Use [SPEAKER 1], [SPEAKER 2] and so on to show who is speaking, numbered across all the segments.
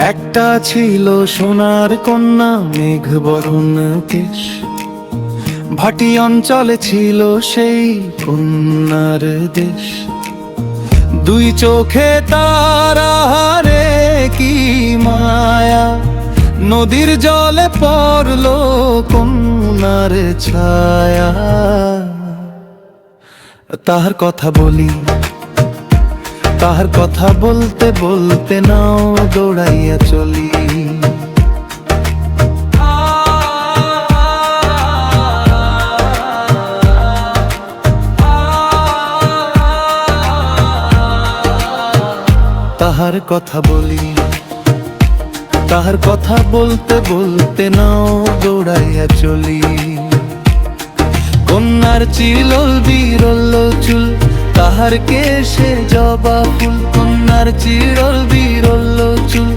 [SPEAKER 1] একটা ছিল সোনার কন্যা, মেঘ বরণ কেশ, ভাটি অঞ্চলে ছিল সেই কন্যার দেশ। দুই চোখে তারা রে কি মায়া, নদীর জলে পড়লো কন্যার ছায়া। তাহার কথা বলি, তাহার কথা বলতে বলতে নাও দৌড়াইয়া চলি। তাহার কথা বলি, তাহার কথা বলতে বলতে নাও দৌড়াইয়া চলি। কন্যার চিরল বিরল চুল, তাহার কেশে জবা ফুল। কন্যার চিরল বিরল চুল,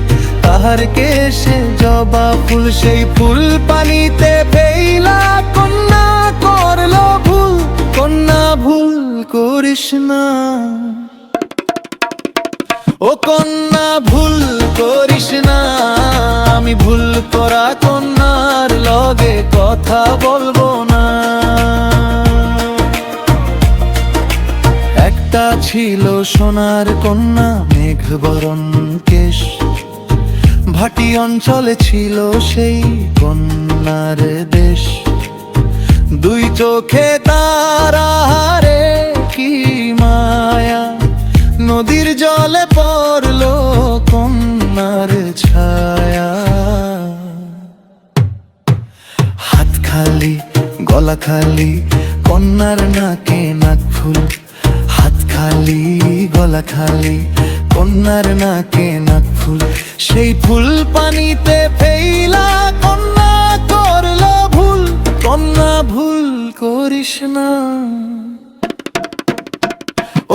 [SPEAKER 1] তাহার কেশে জবা ফুল। সেই ফুল পানিতে ফেইলা কন্যা করলো ভুল। কন্যা ভুল করিস না, ও কন্যা ভুল করিস না। আমি ভুল করা কন্যার লগে কথা বলবো না। একটা ছিল সোনার কন্যা, মেঘ বরণ কেশ, ভাটি অঞ্চলে ছিল সেই কন্যার দেশ। দুই চোখে তারা রে কি মায়া, নদীর জলে পড়লো কন্যার ছায়া। হাত খালি গলা খালি, কন্যার নাকে নাক ফুল। হাত খালি গলা খালি, কন্যার নাকে নাক ফুল। সেই ফুল পানিতে ফেইলা কন্যা করলো ভুল। কন্যা ভুল করিস না,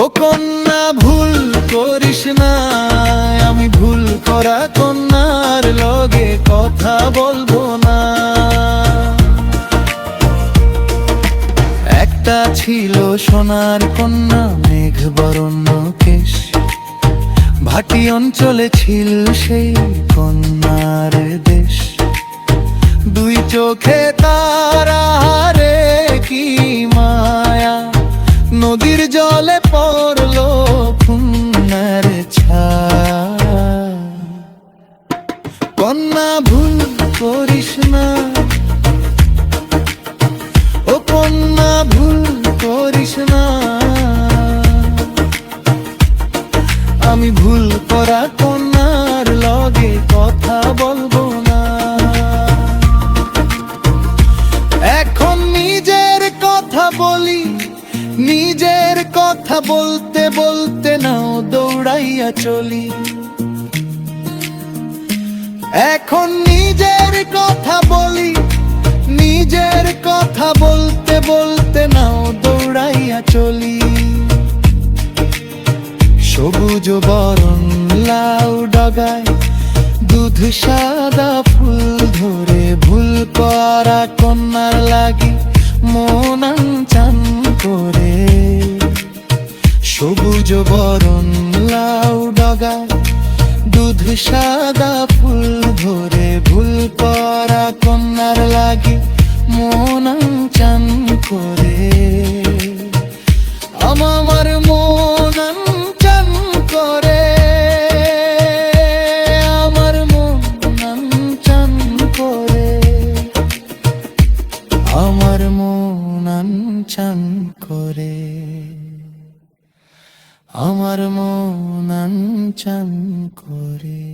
[SPEAKER 1] ও কন্যা ভুল করিস না। আমি ভুল করা কন্যার লগে কথা বলবো না। একটা ছিল সোনার কন্যা, মেঘ বরণ কেশ, ভাটি অঞ্চলে ছিল সেই কন্যার দেশ। দুই চোখে তারা রে কি মায়া, নদীর জলে পড়লো কন্যার ছায়া। কন্যা ভুল করিস না, ও কন্যা ভুল করিস না। আমি ভুল করা কন্যার লগে কথা বলবো না। এখন নিজের কথা বলি, নিজের কথা বলতে বলতে নাও দৌড়াইয়া চলি। এখন নিজের কথা বলি, নিজের কথা বলতে বলতে নাও দৌড়াইয়া চলি। সবুজ বরণ লাউ ডগায়, দুধ সাদা ফুল ধরে, ভুল করা কন্যার লাগি মন চান করে। সবুজ বরণ লাউ ডগায়, দুধ সাদা ফুল ধরে, ভুল করা কন্যার লাগি মন চান করে। আমার মন চান করে, আমার মন চান করে, আমার মন চান করে, আমার মন চান করে।